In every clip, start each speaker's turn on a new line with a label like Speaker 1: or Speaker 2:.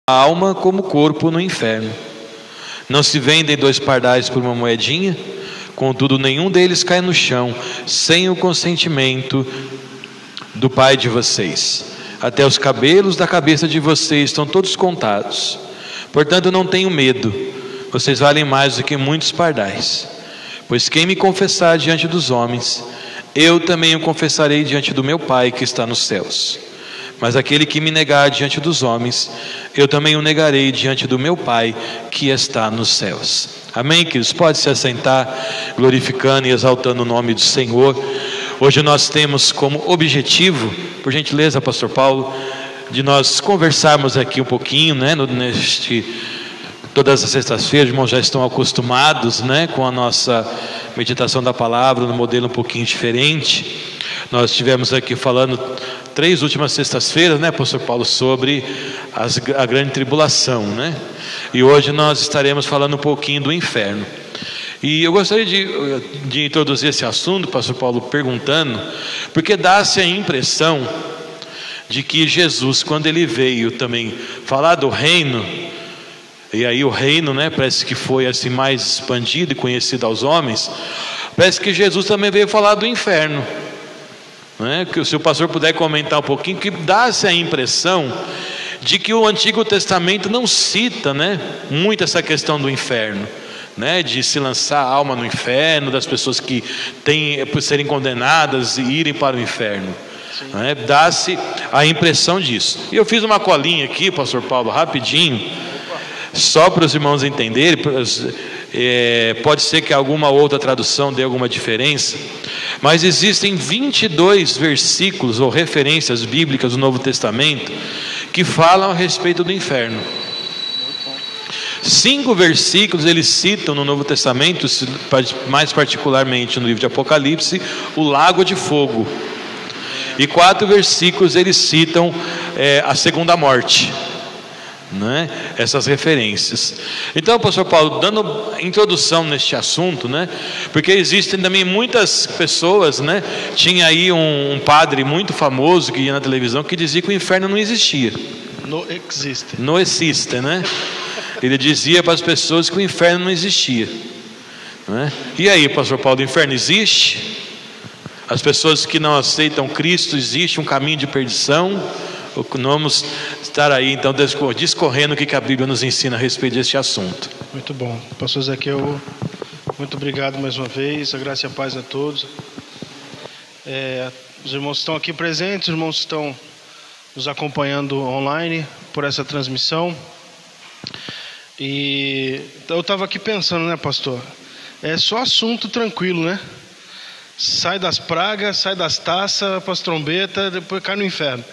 Speaker 1: alma como corpo no inferno. Não se vendem 2 pardais por uma moedinha? Contudo, nenhum deles cai no chão sem o consentimento do Pai de vocês. Até os cabelos da cabeça de vocês estão todos contados. Portanto, não tenham medo. Vocês valem mais do que muitos pardais. Pois quem me confessar diante dos homens, eu também o confessarei diante do meu Pai que está nos céus. Mas aquele que me negar diante dos homens, eu também o negarei diante do meu Pai que está nos céus. Amém, queridos? Pode se assentar, glorificando e exaltando o nome do Senhor. Hoje nós temos como objetivo, por gentileza, pastor Paulo, de nós conversarmos aqui um pouquinho, né, todas as sextas-feiras. Os irmãos já estão acostumados, né, com a nossa meditação da palavra, no modelo um pouquinho diferente. Nós estivemos aqui falando 3 últimas sextas-feiras, né, pastor Paulo, sobre a grande tribulação, né? E hoje nós estaremos falando um pouquinho do inferno. E eu gostaria de introduzir esse assunto, pastor Paulo, perguntando, porque dá-se a impressão de que Jesus, quando ele veio também falar do reino, e aí o reino, né, parece que foi assim mais expandido e conhecido aos homens, parece que Jesus também veio falar do inferno, né? Que se o pastor puder comentar um pouquinho, que dá-se a impressão de que o Antigo Testamento não cita, né, muito essa questão do inferno, né, de se lançar a alma no inferno, das pessoas que têm por serem condenadas e irem para o inferno, né? Dá-se a impressão disso. E eu fiz uma colinha aqui, pastor Paulo, rapidinho, só para os irmãos entenderem. Pode ser que alguma outra tradução dê alguma diferença, mas existem 22 versículos ou referências bíblicas do Novo Testamento que falam a respeito do inferno. 5 versículos eles citam no Novo Testamento, mais particularmente no livro de Apocalipse, o lago de fogo. E 4 versículos eles citam a segunda morte, né? Essas referências. Então, pastor Paulo, dando introdução neste assunto, né? Porque existem também muitas pessoas, né? Tinha aí um padre muito famoso que ia na televisão que dizia que o inferno não existia. Não existe, né? Ele dizia para as pessoas que o inferno não existia, né? E aí, pastor Paulo, o inferno existe? As pessoas que não aceitam Cristo, existe um caminho de perdição? Vamos estar aí então discorrendo o que a Bíblia nos ensina a respeito deste assunto.
Speaker 2: Muito bom, pastor Zaqueu, muito obrigado mais uma vez, a graça e a paz a todos. Os irmãos estão aqui presentes, os irmãos estão nos acompanhando online por essa transmissão. E eu estava aqui pensando, né, pastor? É só assunto tranquilo, né? Sai das pragas, sai das taças, para as trombetas, depois cai no inferno.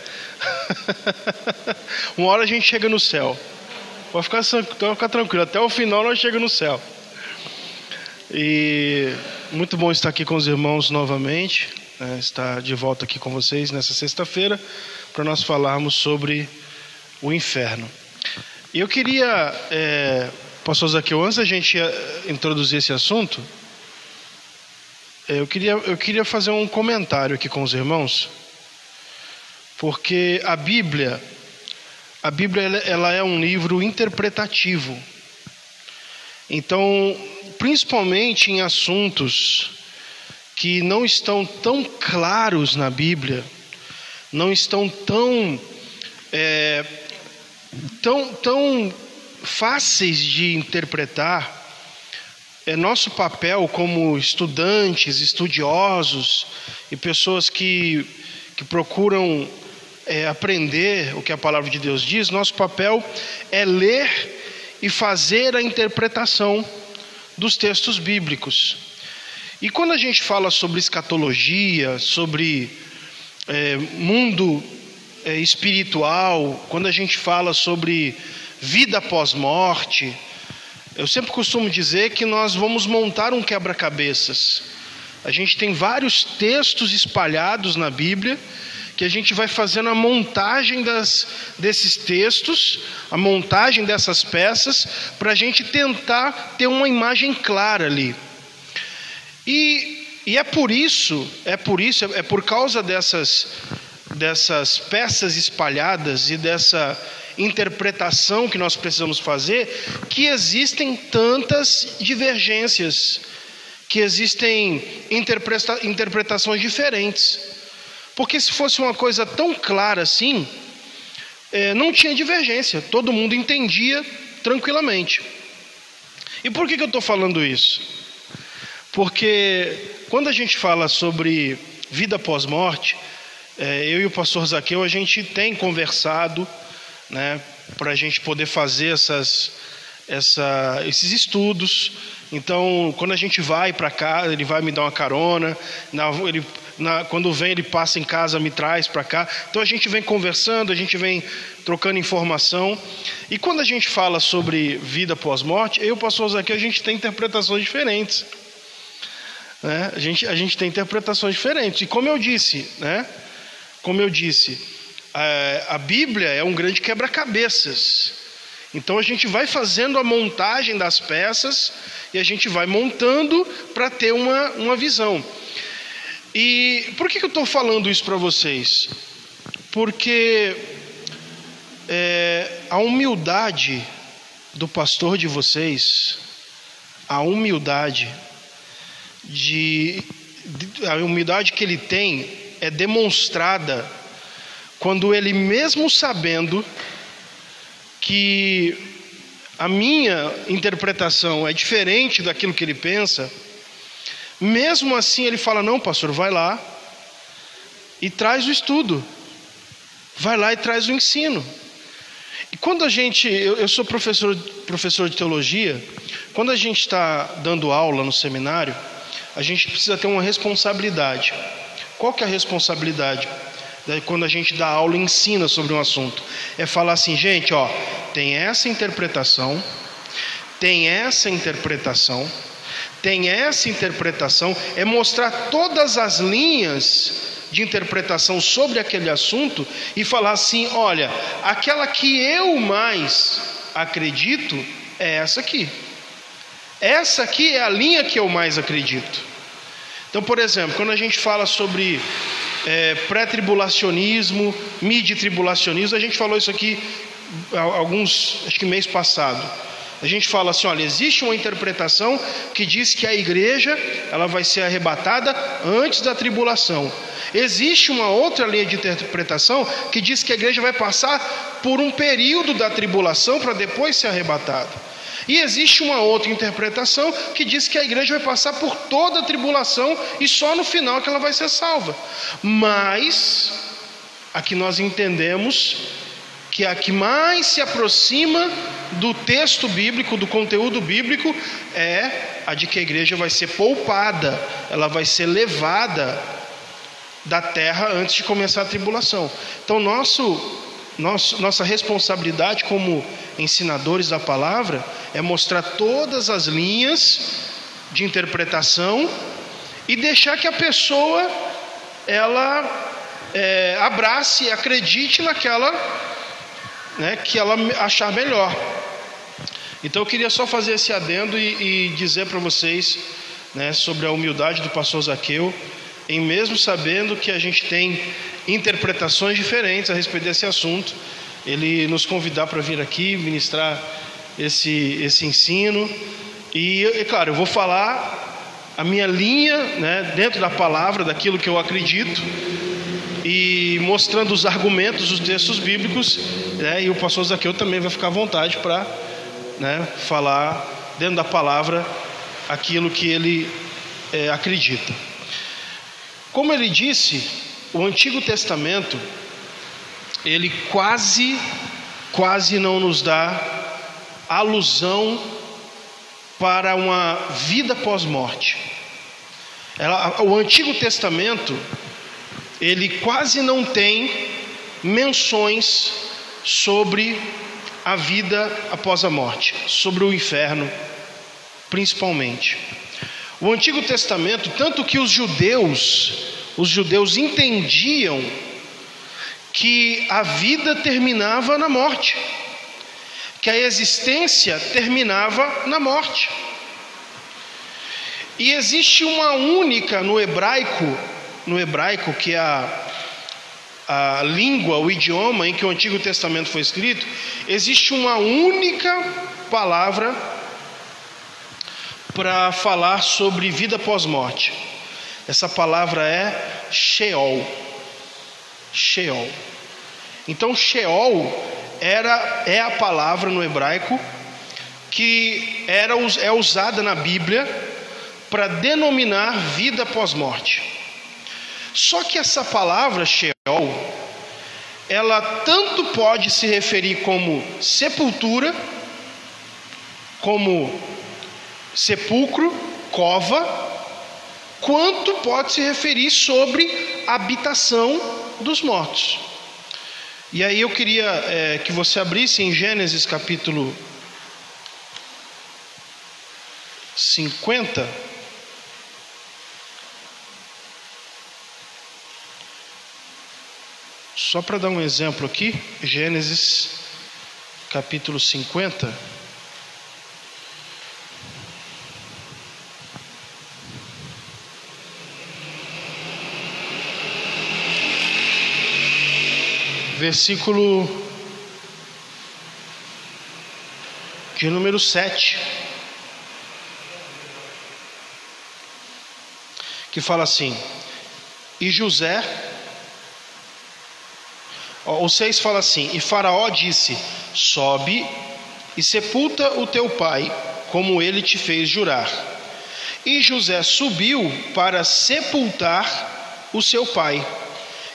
Speaker 2: Uma hora a gente chega no céu. Pode ficar tranquilo, até o final nós chegamos no céu. E muito bom estar aqui com os irmãos novamente, né, estar de volta aqui com vocês nessa sexta-feira, para nós falarmos sobre o inferno. E eu queria, pastor Zaqueu, antes da gente introduzir esse assunto, eu queria fazer um comentário aqui com os irmãos, porque a Bíblia ela é um livro interpretativo. Então, principalmente em assuntos que não estão tão claros na Bíblia, não estão tão fáceis de interpretar, é nosso papel como estudantes, estudiosos e pessoas que procuram aprender o que a palavra de Deus diz. Nosso papel é ler e fazer a interpretação dos textos bíblicos. E quando a gente fala sobre escatologia, sobre mundo espiritual, quando a gente fala sobre vida após morte, eu sempre costumo dizer que nós vamos montar um quebra-cabeças. A gente tem vários textos espalhados na Bíblia, que a gente vai fazendo a montagem desses textos, a montagem dessas peças, para a gente tentar ter uma imagem clara ali. E é por causa dessas peças espalhadas e dessa interpretação que nós precisamos fazer, que existem tantas divergências, que existem interpretações diferentes. Porque se fosse uma coisa tão clara assim, não tinha divergência, todo mundo entendia tranquilamente. E por que eu estou falando isso? Porque quando a gente fala sobre vida pós-morte, eu e o pastor Zaqueu, a gente tem conversado, né, para a gente poder fazer esses estudos. Então, quando a gente vai para casa, ele vai me dar uma carona, quando vem ele passa em casa, me traz para cá. Então a gente vem conversando, a gente vem trocando informação. E quando a gente fala sobre vida pós-morte, eu e o pastor Zaqueu, a gente tem interpretações diferentes, né? A gente tem interpretações diferentes. E como eu disse, a Bíblia é um grande quebra-cabeças. Então a gente vai fazendo a montagem das peças e a gente vai montando para ter uma visão. E por que eu estou falando isso para vocês? Porque a humildade do pastor de vocês, a humildade que ele tem é demonstrada quando ele, mesmo sabendo que a minha interpretação é diferente daquilo que ele pensa, mesmo assim ele fala: não, pastor, vai lá e traz o estudo, vai lá e traz o ensino. E quando eu sou professor de teologia, quando a gente está dando aula no seminário, a gente precisa ter uma responsabilidade. Qual que é a responsabilidade? Quando a gente dá aula e ensina sobre um assunto, é falar assim: gente, tem essa interpretação, tem essa interpretação, tem essa interpretação, é mostrar todas as linhas de interpretação sobre aquele assunto e falar assim: olha, aquela que eu mais acredito é essa aqui. Essa aqui é a linha que eu mais acredito. Então, por exemplo, quando a gente fala sobre pré-tribulacionismo, mid-tribulacionismo, a gente falou isso aqui acho que mês passado. A gente fala assim: olha, existe uma interpretação que diz que a igreja ela vai ser arrebatada antes da tribulação. Existe uma outra linha de interpretação que diz que a igreja vai passar por um período da tribulação para depois ser arrebatada. E existe uma outra interpretação que diz que a igreja vai passar por toda a tribulação e só no final que ela vai ser salva. Mas aqui nós entendemos que a que mais se aproxima do texto bíblico, do conteúdo bíblico, é a de que a igreja vai ser poupada, ela vai ser levada da terra antes de começar a tribulação. Então nossa responsabilidade como ensinadores da palavra é mostrar todas as linhas de interpretação e deixar que a pessoa ela abrace e acredite naquela, né, que ela achar melhor. Então eu queria só fazer esse adendo e dizer para vocês, né, sobre a humildade do pastor Zaqueu, em mesmo sabendo que a gente tem interpretações diferentes a respeito desse assunto, ele nos convidar para vir aqui ministrar esse ensino. E claro, eu vou falar a minha linha, né, dentro da palavra, daquilo que eu acredito, e mostrando os argumentos dos textos bíblicos, né, e o pastor Zaqueu também vai ficar à vontade para, né, falar dentro da palavra aquilo que ele acredita. Como ele disse, o Antigo Testamento ele quase não nos dá alusão para uma vida pós-morte. O Antigo Testamento ele quase não tem menções sobre a vida após a morte, sobre o inferno, principalmente. O Antigo Testamento, tanto que os judeus entendiam que a vida terminava na morte, que a existência terminava na morte. E existe uma única no hebraico que é a língua, o idioma em que o Antigo Testamento foi escrito, existe uma única palavra para falar sobre vida pós-morte. Essa palavra é Sheol. Sheol. Então Sheol é a palavra no hebraico que é usada na Bíblia para denominar vida pós-morte. Só que essa palavra Sheol, ela tanto pode se referir como sepultura, como sepulcro, cova, quanto pode se referir sobre habitação dos mortos. E aí eu queria que você abrisse em Gênesis capítulo 50. Só para dar um exemplo aqui, Gênesis capítulo 50. Versículo de número 7, que fala assim: e José, o 6 fala assim: e Faraó disse: sobe e sepulta o teu pai, como ele te fez jurar. E José subiu para sepultar o seu pai,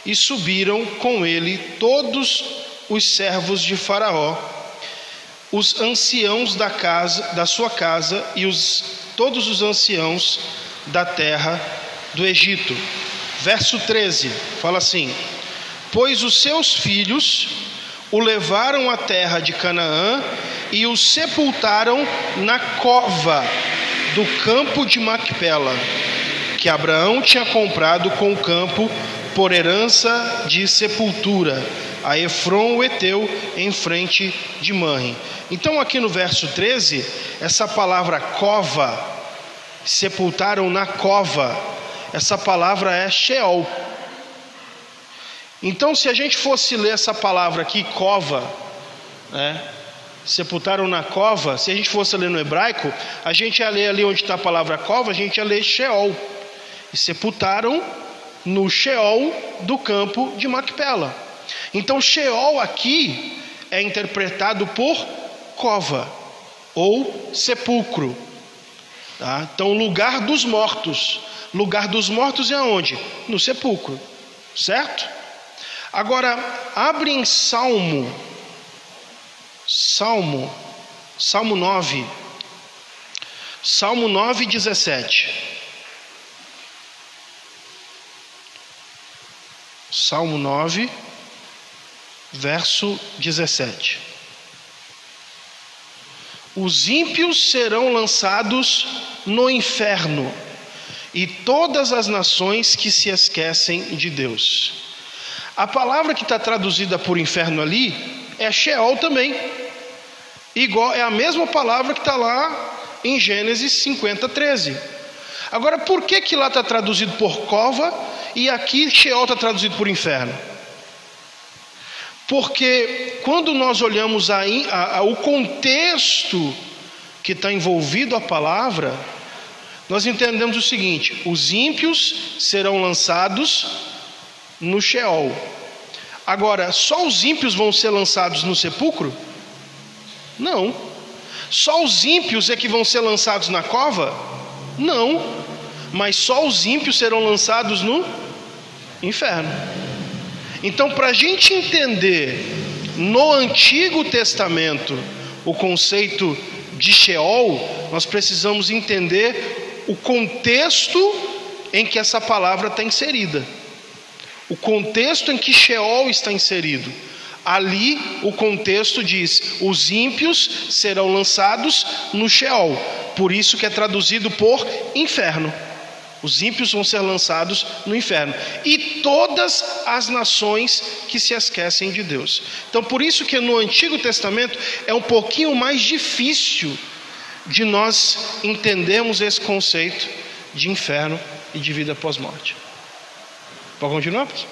Speaker 2: e subiram com ele todos os servos de Faraó, os anciãos da sua casa e todos os anciãos da terra do Egito. Verso 13 fala assim: pois os seus filhos o levaram à terra de Canaã e o sepultaram na cova do campo de Macpela, que Abraão tinha comprado com o campo por herança de sepultura, a Efron o Heteu, em frente de Manre. Então aqui no verso 13, essa palavra cova, sepultaram na cova, essa palavra é Sheol. Então se a gente fosse ler essa palavra aqui, cova, sepultaram na cova, se a gente fosse ler no hebraico, a gente ia ler ali onde está a palavra cova, a gente ia ler Sheol, e sepultaram no Sheol do campo de Macpela. Então Sheol aqui é interpretado por cova ou sepulcro, tá? Então lugar dos mortos. Lugar dos mortos é onde? No sepulcro, certo? Agora abre em Salmo 9. Salmo 9, 17. Salmo 9, verso 17. Os ímpios serão lançados no inferno, e todas as nações que se esquecem de Deus. A palavra que está traduzida por inferno ali é Sheol também. Igual, é a mesma palavra que está lá em Gênesis 50, 13. Agora, por que lá está traduzido por cova e aqui Sheol está traduzido por inferno? Porque quando nós olhamos o contexto que está envolvido a palavra, nós entendemos o seguinte: os ímpios serão lançados no Sheol. Agora, só os ímpios vão ser lançados no sepulcro? Não. Só os ímpios é que vão ser lançados na cova? Não. Mas só os ímpios serão lançados no inferno. Então, para a gente entender no Antigo Testamento o conceito de Sheol, nós precisamos entender o contexto em que essa palavra está inserida. O contexto em que Sheol está inserido. Ali o contexto diz: os ímpios serão lançados no Sheol. Por isso que é traduzido por inferno. Os ímpios vão ser lançados no inferno. E todas as nações que se esquecem de Deus. Então por isso que no Antigo Testamento é um pouquinho mais difícil de nós entendermos esse conceito de inferno e de vida pós-morte. Pode continuar, pessoal?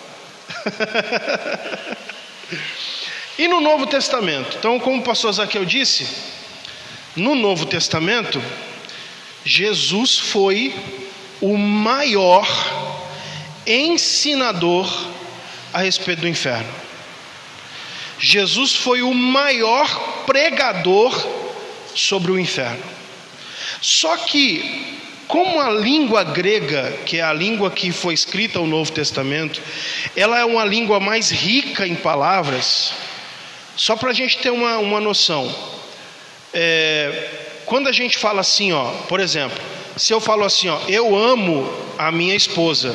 Speaker 2: E no Novo Testamento? Então, como o pastor Zaqueu disse, no Novo Testamento, Jesus foi o maior ensinador a respeito do inferno. Jesus foi o maior pregador sobre o inferno. Só que, como a língua grega, que é a língua que foi escrita no Novo Testamento, ela é uma língua mais rica em palavras. Só para a gente ter uma noção, quando a gente fala assim, por exemplo, se eu falo assim, eu amo a minha esposa,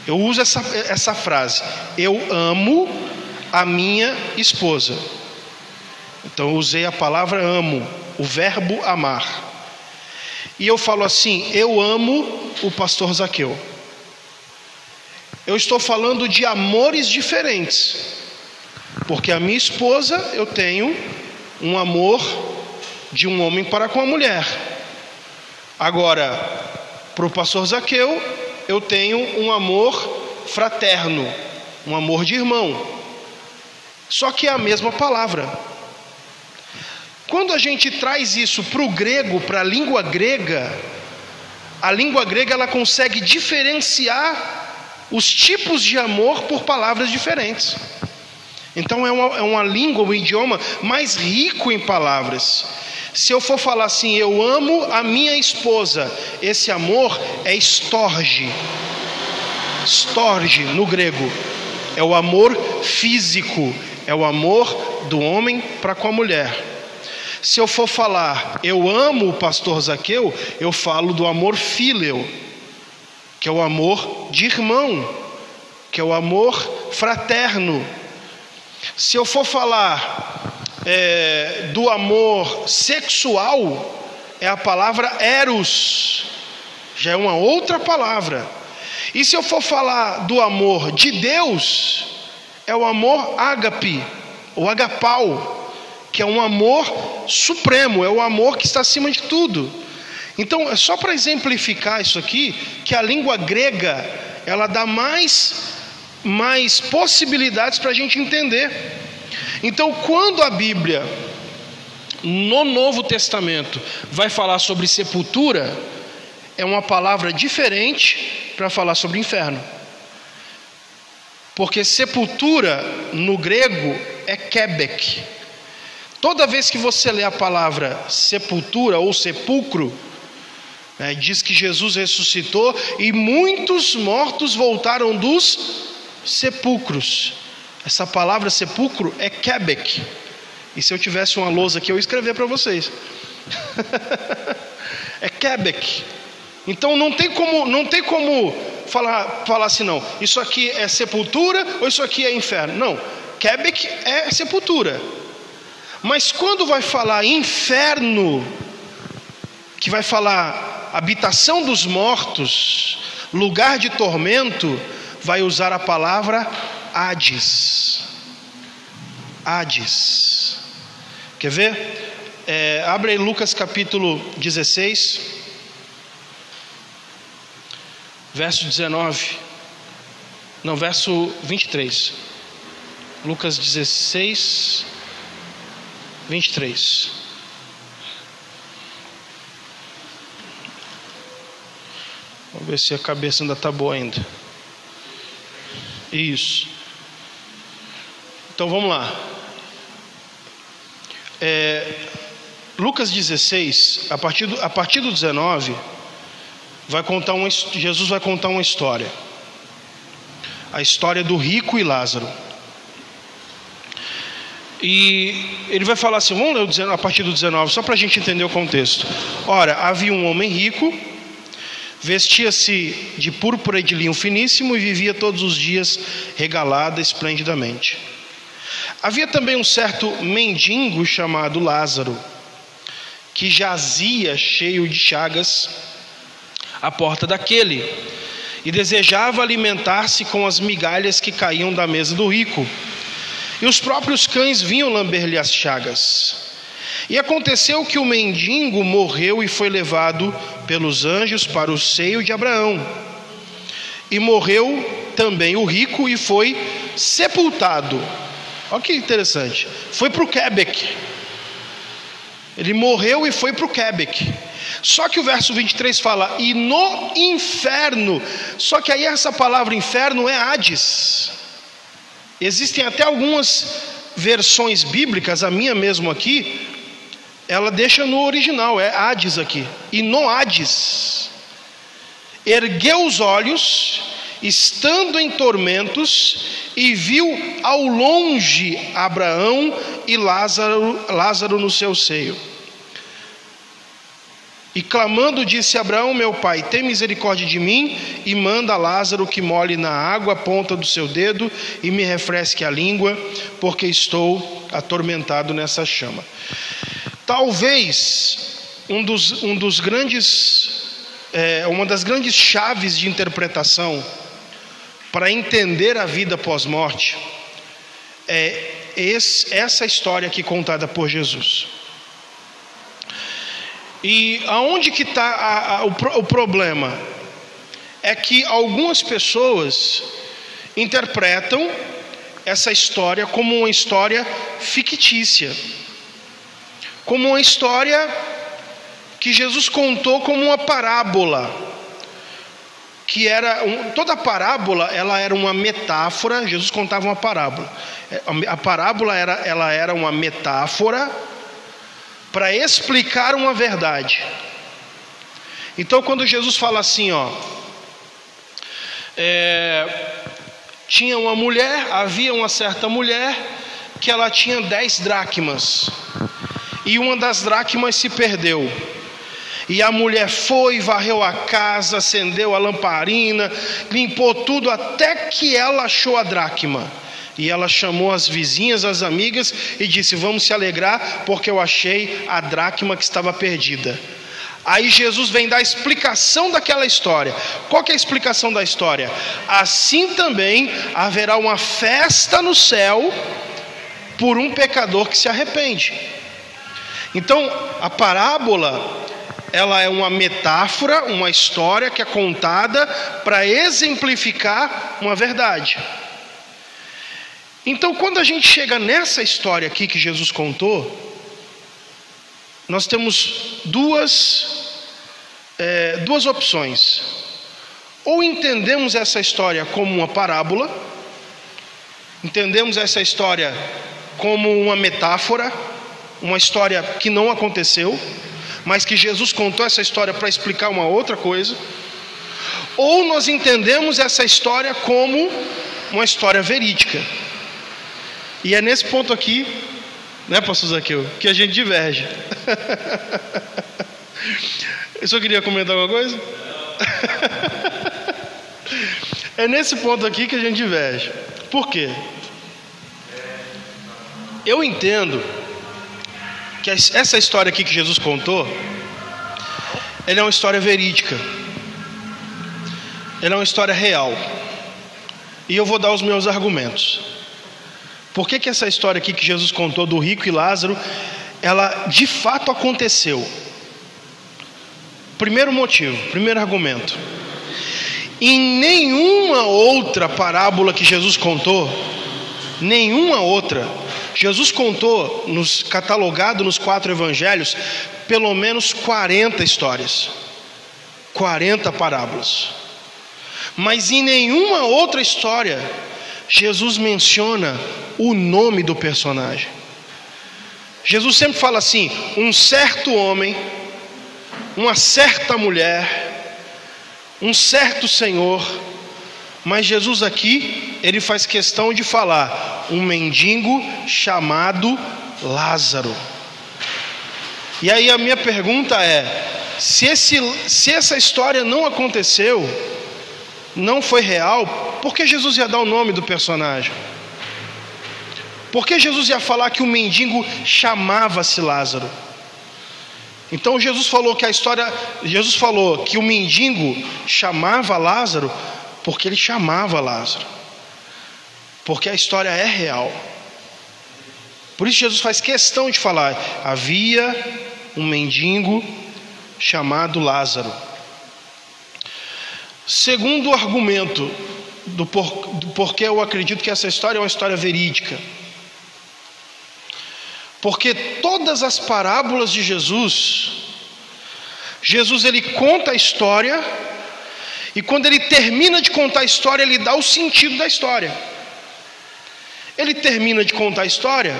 Speaker 2: eu uso essa frase, eu amo a minha esposa. Então eu usei a palavra amo, o verbo amar. E eu falo assim, eu amo o pastor Zaqueu. Eu estou falando de amores diferentes. Porque a minha esposa, eu tenho um amor de um homem para com a mulher. Agora, para o pastor Zaqueu, eu tenho um amor fraterno, um amor de irmão. Só que é a mesma palavra. Quando a gente traz isso para o grego, para a língua grega ela consegue diferenciar os tipos de amor por palavras diferentes. Então é uma língua, um idioma mais rico em palavras. Se eu for falar assim, eu amo a minha esposa, esse amor é storge. Storge no grego é o amor físico, é o amor do homem para com a mulher. Se eu for falar, eu amo o pastor Zaqueu, eu falo do amor fíleo, que é o amor de irmão, que é o amor fraterno. Se eu for falar do amor sexual, é a palavra eros, já é uma outra palavra. E se eu for falar do amor de Deus, é o amor ágape, ou agapau, que é um amor supremo, é o amor que está acima de tudo. Então, é só para exemplificar isso aqui, que a língua grega, ela dá mais possibilidades para a gente entender. Então, quando a Bíblia, no Novo Testamento, vai falar sobre sepultura, é uma palavra diferente para falar sobre inferno. Porque sepultura, no grego, é kebek. Toda vez que você lê a palavra sepultura ou sepulcro, diz que Jesus ressuscitou e muitos mortos voltaram dos sepulcros. Essa palavra sepulcro é kebek. E se eu tivesse uma lousa aqui, eu ia escrever para vocês. É kebek. Então não tem como falar assim, não. Isso aqui é sepultura ou isso aqui é inferno? Não. Kebek é sepultura. Mas quando vai falar inferno, que vai falar habitação dos mortos, lugar de tormento, vai usar a palavra Hades. Hades. Quer ver? Abre aí Lucas capítulo 16, verso 19. Não, verso 23. Lucas 16, 23. Vamos ver se a cabeça ainda está boa ainda. Isso. Então vamos lá. Lucas 16, a partir do 19, Jesus vai contar uma história. A história do rico e Lázaro. E ele vai falar assim, vamos ler a partir do 19, só para a gente entender o contexto. Ora, havia um homem rico, vestia-se de púrpura e de linho finíssimo e vivia todos os dias regalado esplendidamente. Havia também um certo mendigo chamado Lázaro, que jazia cheio de chagas à porta daquele, e desejava alimentar-se com as migalhas que caíam da mesa do rico. E os próprios cães vinham lamber-lhe as chagas. E aconteceu que o mendigo morreu e foi levado pelos anjos para o seio de Abraão. E morreu também o rico e foi sepultado. Olha que interessante. Foi para o Quebec. Ele morreu e foi para o Quebec. Só que o verso 23 fala, e no inferno. Só que aí essa palavra inferno é Hades. Existem até algumas versões bíblicas, a minha mesmo aqui, ela deixa no original, é Hades aqui. E no Hades, ergueu os olhos, estando em tormentos, e viu ao longe Abraão e Lázaro no seu seio. E clamando disse Abraão, meu pai, tem misericórdia de mim, e manda Lázaro que molhe na água a ponta do seu dedo e me refresque a língua, porque estou atormentado nessa chama. Talvez uma das grandes chaves de interpretação para entender a vida pós-morte é essa história aqui contada por Jesus. E aonde que está o problema? É que algumas pessoas interpretam essa história como uma história fictícia, como uma história que Jesus contou como uma parábola, que era toda parábola ela era uma metáfora. Jesus contava uma parábola. A parábola era uma metáfora para explicar uma verdade. Então, quando Jesus fala assim, havia uma certa mulher que ela tinha 10 dracmas, e uma das dracmas se perdeu. E a mulher foi, varreu a casa, acendeu a lamparina, limpou tudo até que ela achou a dracma. E ela chamou as vizinhas, as amigas e disse, vamos se alegrar porque eu achei a dracma que estava perdida. Aí Jesus vem dar a explicação daquela história. Qual que é a explicação da história? Assim também haverá uma festa no céu por um pecador que se arrepende. Então a parábola, ela é uma metáfora, uma história que é contada para exemplificar uma verdade. Então, quando a gente chega nessa história aqui que Jesus contou, nós temos duas opções. Ou entendemos essa história como uma parábola, entendemos essa história como uma metáfora, uma história que não aconteceu, mas que Jesus contou essa história para explicar uma outra coisa. Ou nós entendemos essa história como uma história verídica. E é nesse ponto aqui, né, pastor Zaqueu, que a gente diverge. Eu só queria comentar alguma coisa? É nesse ponto aqui que a gente diverge. Por quê? Eu entendo que essa história aqui que Jesus contou, ela é uma história verídica, ela é uma história real, e eu vou dar os meus argumentos. Por que essa história aqui que Jesus contou do rico e Lázaro, ela de fato aconteceu? Primeiro motivo, primeiro argumento: em nenhuma outra parábola que Jesus contou, nenhuma outra, Jesus contou, catalogado nos 4 evangelhos, pelo menos 40 histórias, 40 parábolas. Mas em nenhuma outra história, Jesus menciona o nome do personagem. Jesus sempre fala assim, um certo homem, uma certa mulher, um certo senhor. Mas Jesus aqui, ele faz questão de falar um mendigo chamado Lázaro. E aí a minha pergunta é, se essa história não aconteceu, não foi real, por que Jesus ia dar o nome do personagem? Por que Jesus ia falar que o mendigo chamava-se Lázaro? Então Jesus falou que o mendigo chamava Lázaro porque ele chamava Lázaro, porque a história é real. Por isso Jesus faz questão de falar, havia um mendigo chamado Lázaro. Segundo argumento do porquê eu acredito que essa história é uma história verídica. Porque todas as parábolas de Jesus ele conta a história, e quando ele termina de contar a história, ele dá o sentido da história. Ele termina de contar a história,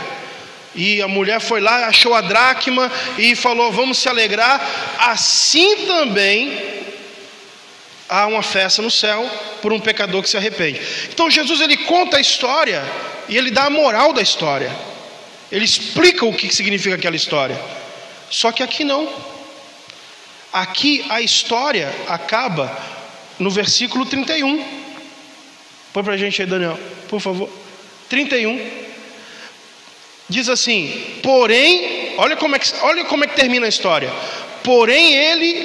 Speaker 2: e a mulher foi lá, achou a dracma e falou: vamos se alegrar. Assim também há uma festa no céu por um pecador que se arrepende. Então Jesus, ele conta a história e ele dá a moral da história. Ele explica o que significa aquela história. Só que aqui não. Aqui a história acaba no versículo 31. Põe pra gente aí, Daniel, por favor. 31. Diz assim: porém, olha como é que termina a história. Porém ele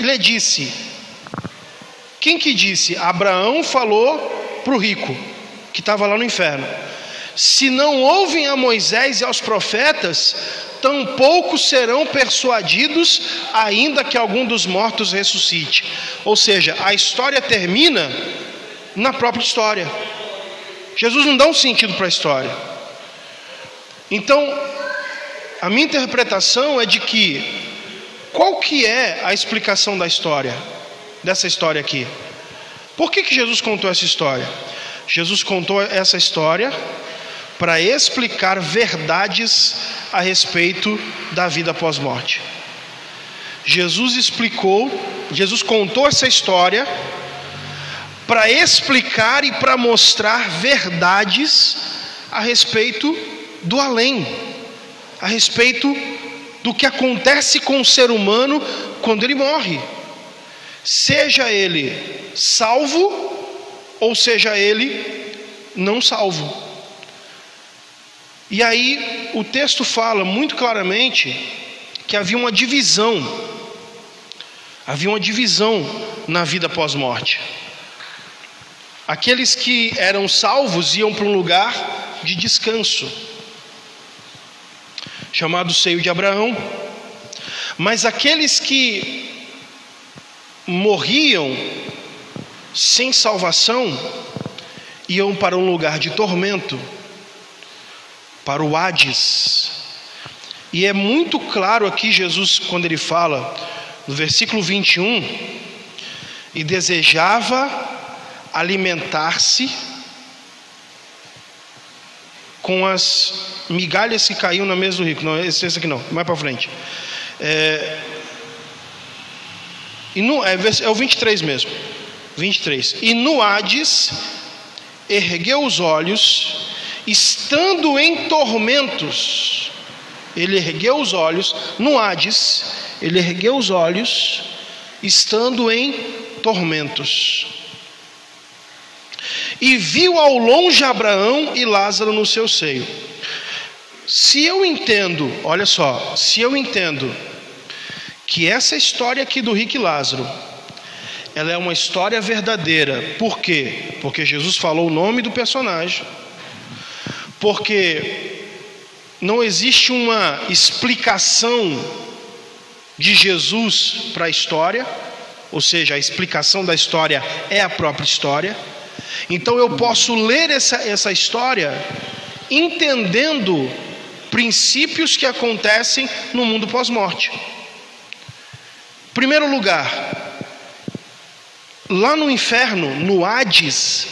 Speaker 2: lhe disse. Quem que disse? Abraão falou para o rico, que estava lá no inferno: se não ouvem a Moisés e aos profetas, tampouco serão persuadidos, ainda que algum dos mortos ressuscite. Ou seja, a história termina na própria história. Jesus não dá um sentido para a história. Então, a minha interpretação é de que, qual que é a explicação da história, dessa história aqui? Por que Jesus contou essa história? Jesus contou essa história para explicar verdades a respeito da vida após morte. Jesus contou essa história para explicar e para mostrar verdades a respeito do além, a respeito do que acontece com o ser humano quando ele morre, seja ele salvo ou seja ele não salvo. E aí o texto fala muito claramente que havia uma divisão na vida pós-morte. Aqueles que eram salvos iam para um lugar de descanso, chamado seio de Abraão. Mas aqueles que morriam sem salvação iam para um lugar de tormento, para o Hades. E é muito claro aqui Jesus, quando ele fala no versículo 21, e desejava alimentar-se com as migalhas que caíam na mesa do rico. Não, esse aqui não, mais para frente. É o 23 mesmo. 23. E no Hades ergueu os olhos, estando em tormentos. Ele ergueu os olhos no Hades, ele ergueu os olhos, estando em tormentos. E viu ao longe Abraão e Lázaro no seu seio. Se eu entendo, olha só, se eu entendo que essa história aqui do rico e Lázaro, ela é uma história verdadeira. Por quê? Porque Jesus falou o nome do personagem. Porque não existe uma explicação de Jesus para a história, ou seja, a explicação da história é a própria história. Então eu posso ler essa história entendendo princípios que acontecem no mundo pós-morte. Em primeiro lugar, lá no inferno, no Hades,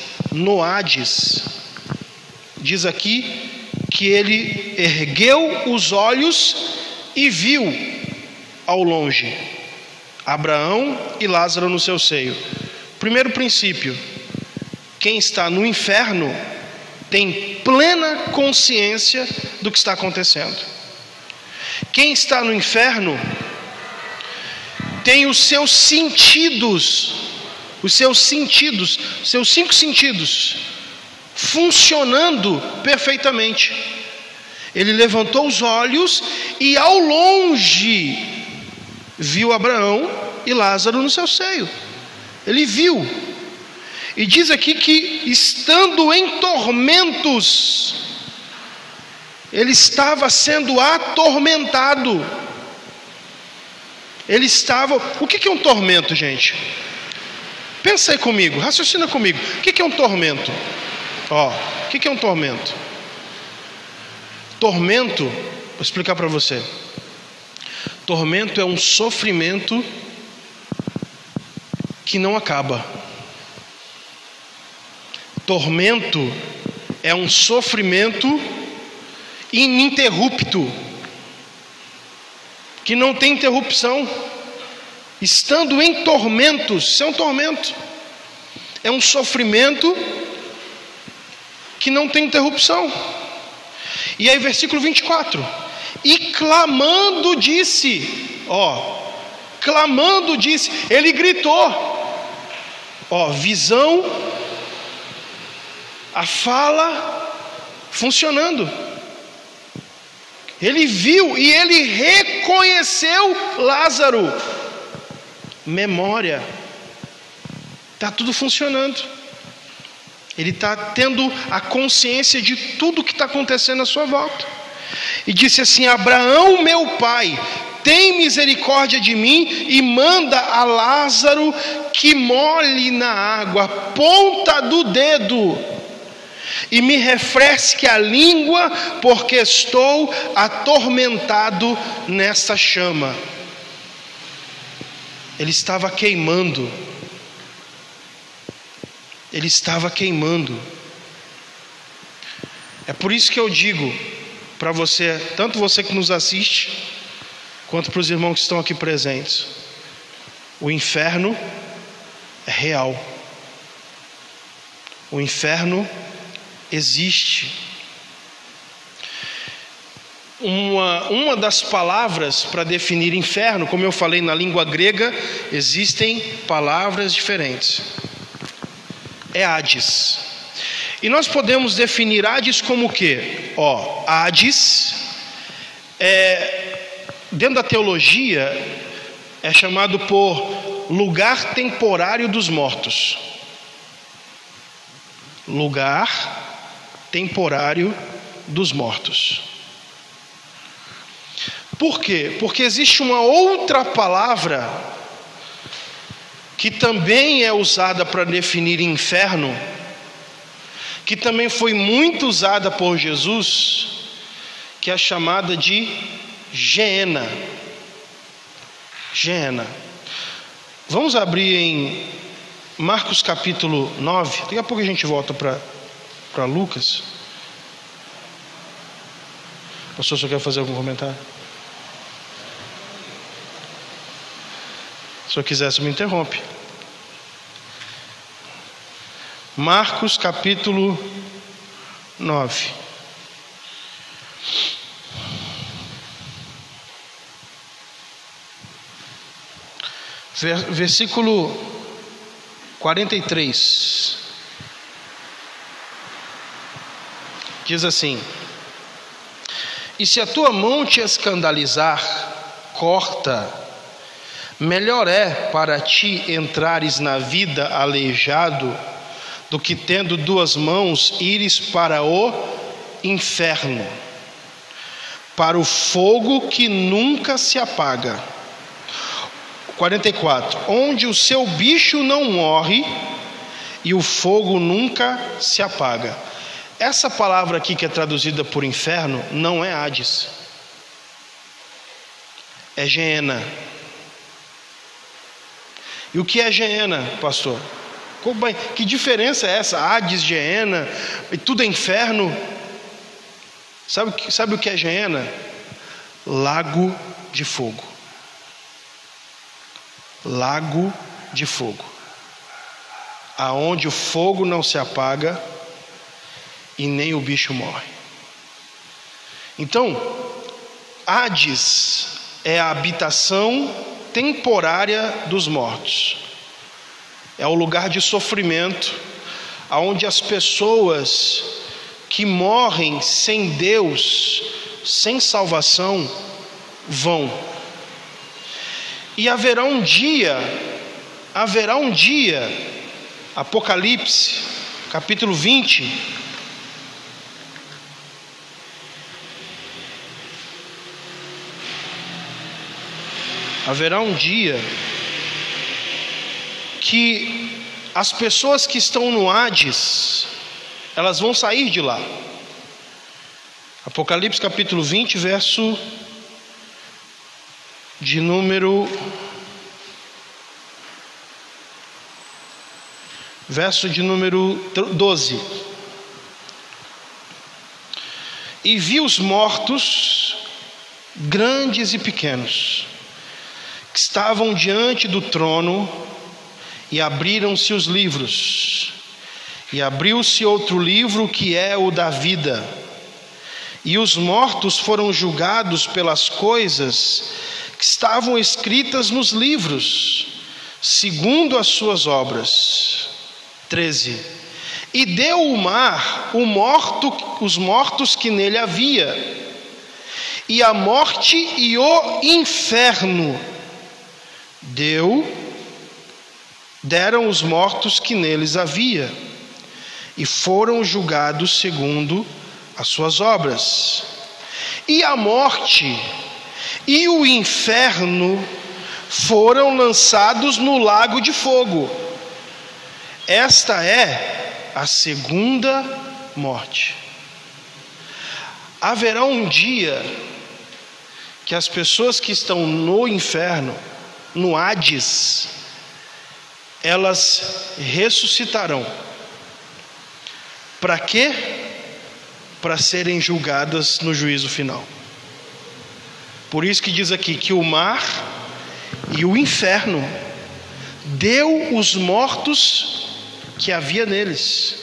Speaker 2: diz aqui que ele ergueu os olhos e viu ao longe Abraão e Lázaro no seu seio. Primeiro princípio: quem está no inferno tem plena consciência do que está acontecendo. Quem está no inferno tem os seus cinco sentidos funcionando perfeitamente. Ele levantou os olhos e ao longe viu Abraão e Lázaro no seu seio. Ele viu. E diz aqui que, estando em tormentos, ele estava sendo atormentado. O que é um tormento, gente? Pensa aí comigo, raciocina comigo. O que é um tormento? O que é um tormento? Tormento, vou explicar para você. Tormento é um sofrimento que não acaba. Tormento é um sofrimento ininterrupto, que não tem interrupção. Estando em tormentos, isso é um tormento. É um sofrimento que não tem interrupção. E aí versículo 24: e clamando disse, clamando disse, ele gritou, visão, a fala funcionando. Ele viu e ele reconheceu Lázaro. Memória, está tudo funcionando. Ele está tendo a consciência de tudo que está acontecendo à sua volta. E disse assim: Abraão, meu pai, tem misericórdia de mim e manda a Lázaro que molhe na água a ponta do dedo e me refresque a língua, porque estou atormentado nessa chama. Ele estava queimando. Ele estava queimando. É por isso que eu digo para você, tanto você que nos assiste, quanto para os irmãos que estão aqui presentes: o inferno é real. O inferno existe. Uma das palavras para definir inferno, como eu falei, na língua grega existem palavras diferentes. É Hades. E nós podemos definir Hades como o quê? Hades dentro da teologia é chamado por lugar temporário dos mortos. Lugar temporário dos mortos. Por quê? Porque existe uma outra palavra que também é usada para definir inferno, que também foi muito usada por Jesus, que é a chamada de Geena. Geena. Vamos abrir em Marcos capítulo 9. Daqui a pouco a gente volta para Lucas. O pastor só quer fazer algum comentário? Se eu quiser, você me interrompe. Marcos capítulo 9. Versículo 43. Diz assim: e se a tua mão te escandalizar, corta. Melhor é para ti entrares na vida aleijado, do que tendo duas mãos ires para o inferno, para o fogo que nunca se apaga. 44. Onde o seu bicho não morre e o fogo nunca se apaga. Essa palavra aqui que é traduzida por inferno não é Hades, é Geena. E o que é Geena, pastor? Que diferença é essa? Hades, Geena, e tudo é inferno. Sabe o que é Geena? Lago de fogo. Lago de fogo, aonde o fogo não se apaga e nem o bicho morre. Então, Hades é a habitação temporária dos mortos. É o lugar de sofrimento, aonde as pessoas que morrem sem Deus, sem salvação, vão. E haverá um dia, Apocalipse, capítulo 20, haverá um dia que as pessoas que estão no Hades, elas vão sair de lá. Apocalipse capítulo 20, verso de número 12. E vi os mortos, grandes e pequenos, que estavam diante do trono, e abriram-se os livros. E abriu-se outro livro, que é o da vida. E os mortos foram julgados pelas coisas que estavam escritas nos livros, segundo as suas obras. 13. E deu o mar os mortos que nele havia, e a morte e o inferno deram os mortos que neles havia, e foram julgados segundo as suas obras. E a morte e o inferno foram lançados no lago de fogo. Esta é a segunda morte. Haverá um dia que as pessoas que estão no inferno, no Hades, elas ressuscitarão. Para quê? Para serem julgadas no juízo final. Por isso que diz aqui que o mar e o inferno deu os mortos que havia neles,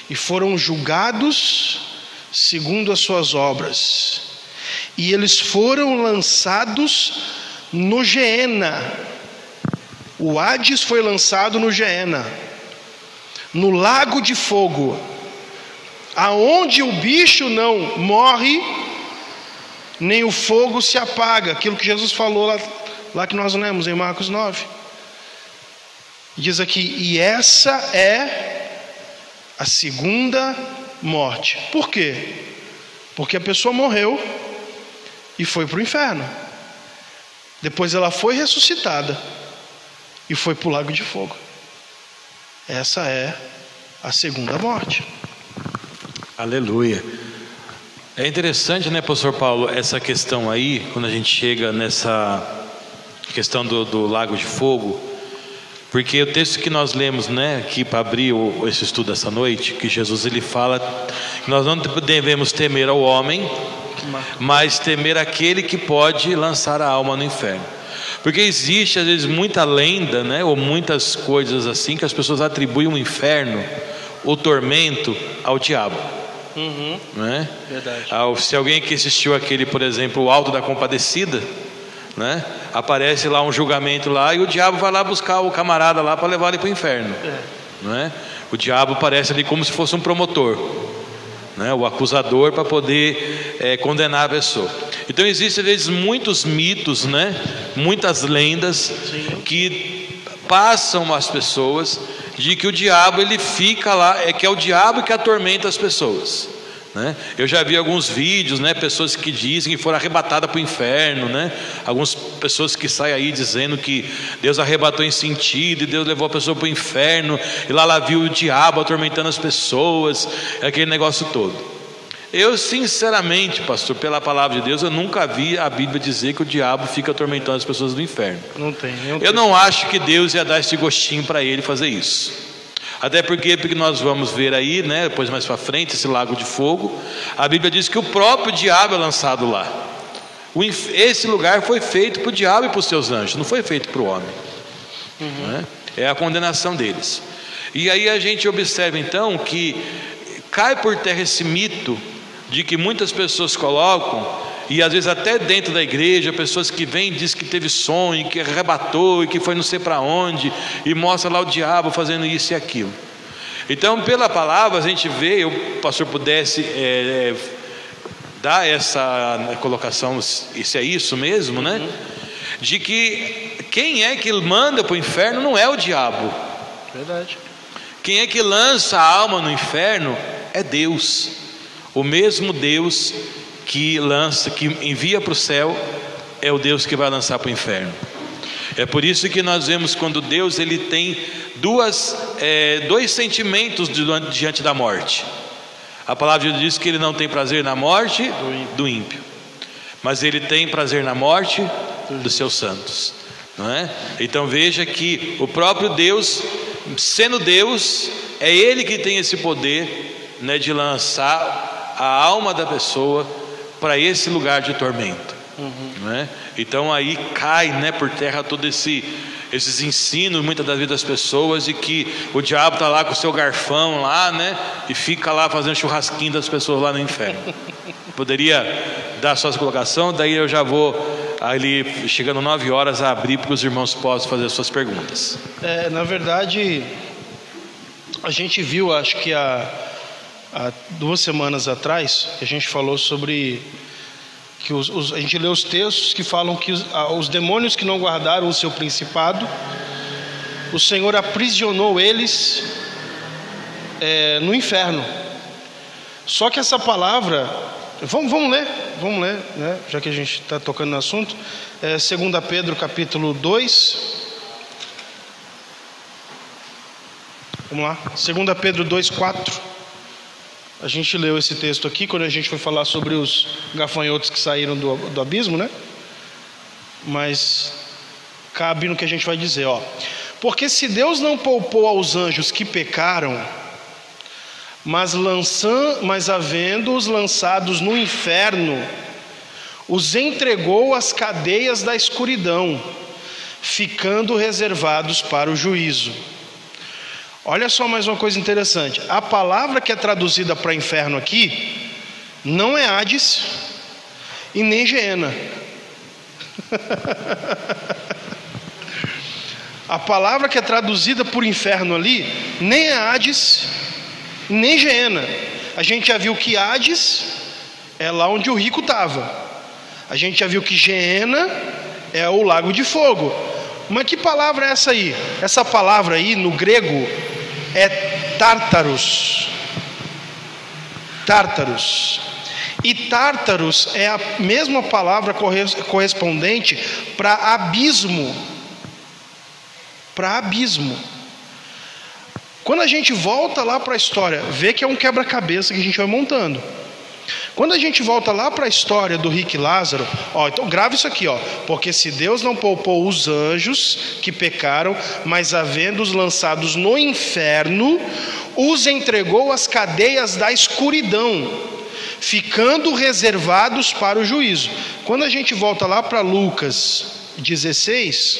Speaker 2: e foram julgados segundo as suas obras, e eles foram lançados no Geena. O Hades foi lançado no Geena, no lago de fogo, aonde o bicho não morre, nem o fogo se apaga. Aquilo que Jesus falou lá que nós lemos em Marcos 9. Diz aqui, e essa é a segunda morte. Por quê? Porque a pessoa morreu e foi para o inferno. Depois ela foi ressuscitada e foi para o lago de fogo. Essa é a segunda morte.
Speaker 1: Aleluia. É interessante, né, pastor Paulo, essa questão aí, quando a gente chega nessa questão do lago de fogo. Porque o texto que nós lemos, né, aqui para abrir esse estudo essa noite, que Jesus ele fala que nós não devemos temer ao homem, mas temer aquele que pode lançar a alma no inferno. Porque existe às vezes muita lenda, né, ou muitas coisas assim que as pessoas atribuem o inferno, o tormento ao diabo. Né?
Speaker 2: Verdade.
Speaker 1: Se alguém que assistiu aquele, por exemplo, o Alto da Compadecida, né? Aparece lá um julgamento lá, e o diabo vai lá buscar o camarada lá para levar ele para o inferno. Né? O diabo aparece ali como se fosse um promotor, né? O acusador, para poder condenar a pessoa. Então existem às vezes muitos mitos, né? Muitas lendas que passam às pessoas de que o diabo ele fica lá, que é o diabo que atormenta as pessoas. Né? Eu já vi alguns vídeos, né, pessoas que dizem que foram arrebatadas para o inferno, né? Algumas pessoas que saem aí dizendo que Deus arrebatou em sentido e Deus levou a pessoa para o inferno, e lá viu o diabo atormentando as pessoas, aquele negócio todo. Eu sinceramente, pastor, pela palavra de Deus, eu nunca vi a Bíblia dizer que o diabo fica atormentando as pessoas do inferno.
Speaker 2: Não tem.
Speaker 1: Eu não acho que Deus ia dar esse gostinho para ele fazer isso. Até porque nós vamos ver aí, né, depois mais para frente, esse lago de fogo. A Bíblia diz que o próprio diabo é lançado lá. Esse lugar foi feito para o diabo e para os seus anjos, não foi feito para o homem. Né? É a condenação deles. E aí a gente observa então que cai por terra esse mito de que muitas pessoas colocam, e às vezes até dentro da igreja, pessoas que vêm e dizem que teve sonho, que arrebatou, e que foi não sei para onde, e mostra lá o diabo fazendo isso e aquilo. Então pela palavra a gente vê, o pastor pudesse dar essa colocação, se é isso mesmo, né? De que quem é que manda para o inferno não é o diabo.
Speaker 2: Verdade.
Speaker 1: Quem é que lança a alma no inferno é Deus. O mesmo Deus que envia para o céu é o Deus que vai lançar para o inferno. É por isso que nós vemos quando Deus ele tem dois sentimentos diante da morte. A palavra de Deus diz que ele não tem prazer na morte do ímpio, mas ele tem prazer na morte dos seus santos, não é? Então veja que o próprio Deus, sendo Deus, é Ele que tem esse poder, né, de lançar a alma da pessoa para esse lugar de tormento, não é? Então aí cai, né, por terra todo esses ensinos muitas das vezes das pessoas, de que o diabo está lá com o seu garfão lá, né, e fica lá fazendo churrasquinho das pessoas lá no inferno. Poderia dar a sua colocação, daí eu já vou ali, chegando 9 horas, a abrir para que os irmãos possam fazer as suas perguntas.
Speaker 2: Na verdade, a gente viu, acho que há 2 semanas atrás, que a gente falou sobre que a gente lê os textos que falam que os demônios que não guardaram o seu principado, o Senhor aprisionou eles no inferno. Só que essa palavra, vamos ler, né? Já que a gente está tocando no assunto, 2 Pedro capítulo 2, vamos lá, 2 Pedro 2:4. A gente leu esse texto aqui quando a gente foi falar sobre os gafanhotos que saíram do abismo, né? Mas cabe no que a gente vai dizer, ó. Porque se Deus não poupou aos anjos que pecaram, mas havendo-os lançados no inferno, os entregou às cadeias da escuridão, ficando reservados para o juízo. Olha só mais uma coisa interessante. A palavra que é traduzida para inferno aqui não é Hades e nem Geena. A palavra que é traduzida por inferno ali nem é Hades nem Geena. A gente já viu que Hades é lá onde o rico estava. A gente já viu que Geena é o lago de fogo. Mas que palavra é essa aí? Essa palavra aí no grego é Tártaros. Tártaros. E Tártaros é a mesma palavra correspondente para abismo. Para abismo. Quando a gente volta lá para a história, vê que é um quebra-cabeça que a gente vai montando. Quando a gente volta lá para a história do rico e Lázaro, então grava isso aqui, porque se Deus não poupou os anjos que pecaram, mas havendo-os lançados no inferno, os entregou às cadeias da escuridão, ficando reservados para o juízo. Quando a gente volta lá para Lucas 16,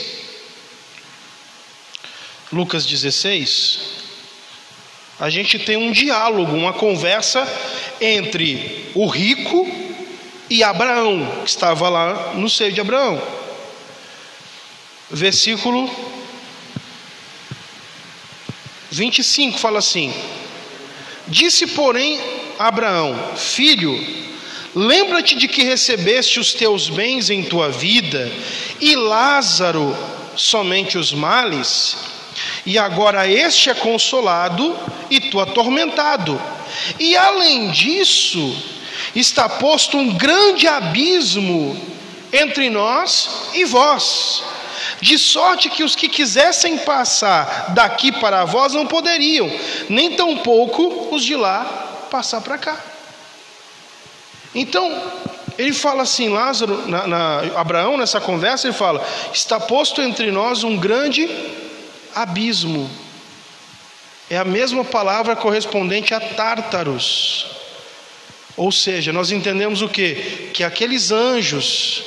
Speaker 2: a gente tem um diálogo, uma conversa entre o rico e Abraão, que estava lá no seio de Abraão. Versículo 25 fala assim: disse, porém, Abraão: filho, lembra-te de que recebeste os teus bens em tua vida, e Lázaro somente os males, e agora este é consolado e tu atormentado. E além disso, está posto um grande abismo entre nós e vós, de sorte que os que quisessem passar daqui para vós não poderiam, nem tampouco os de lá passar para cá. Então, ele fala assim, Lázaro, Abraão, nessa conversa, ele fala: está posto entre nós um grande abismo. É a mesma palavra correspondente a Tártaros. Ou seja, nós entendemos o quê? Que aqueles anjos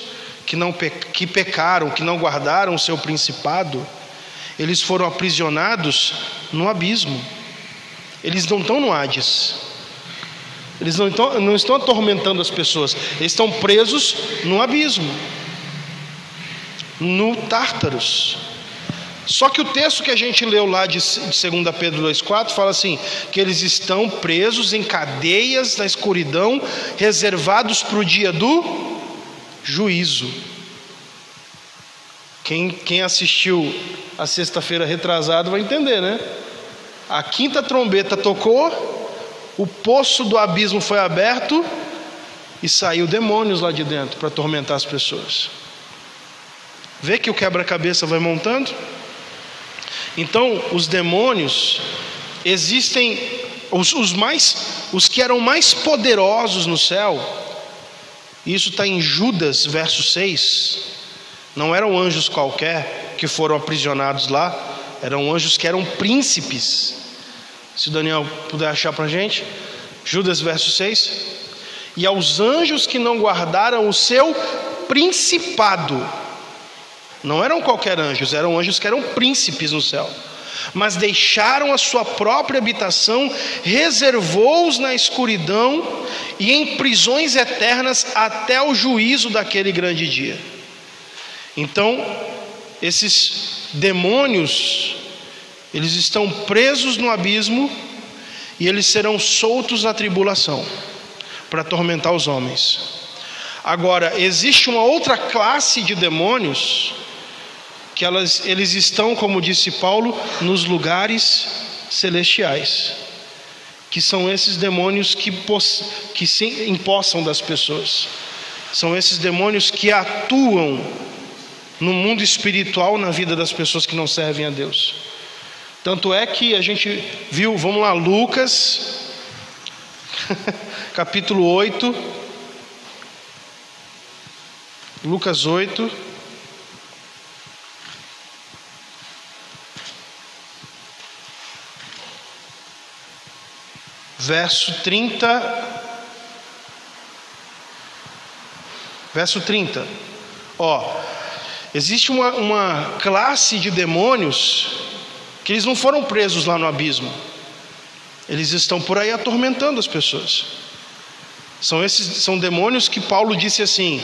Speaker 2: que pecaram, que não guardaram o seu principado, eles foram aprisionados no abismo. Eles não estão no Hades. Eles não estão atormentando as pessoas. Eles estão presos no abismo, no Tártaros. Só que o texto que a gente leu lá de 2 Pedro 2,4 fala assim, que eles estão presos em cadeias na escuridão, reservados para o dia do juízo. Quem assistiu a sexta-feira retrasada vai entender, né? A quinta trombeta tocou, o poço do abismo foi aberto e saiu demônios lá de dentro para atormentar as pessoas. Vê que o quebra-cabeça vai montando? Então, os demônios existem, os que eram mais poderosos no céu. Isso está em Judas, verso 6. Não eram anjos qualquer que foram aprisionados lá, eram anjos que eram príncipes. Se o Daniel puder achar para a gente, Judas, verso 6. E aos anjos que não guardaram o seu principado, não eram qualquer anjos, eram anjos que eram príncipes no céu, mas deixaram a sua própria habitação, reservou-os na escuridão e em prisões eternas até o juízo daquele grande dia. Então, esses demônios, eles estão presos no abismo e eles serão soltos na tribulação para atormentar os homens. Agora, existe uma outra classe de demônios que eles estão, como disse Paulo, nos lugares celestiais, que são esses demônios que se empossam das pessoas. São esses demônios que atuam no mundo espiritual, na vida das pessoas que não servem a Deus. Tanto é que a gente viu, vamos lá, Lucas capítulo 8, Lucas 8, verso 30. Existe uma classe de demônios que eles não foram presos lá no abismo. Eles estão por aí atormentando as pessoas. São demônios que Paulo disse assim: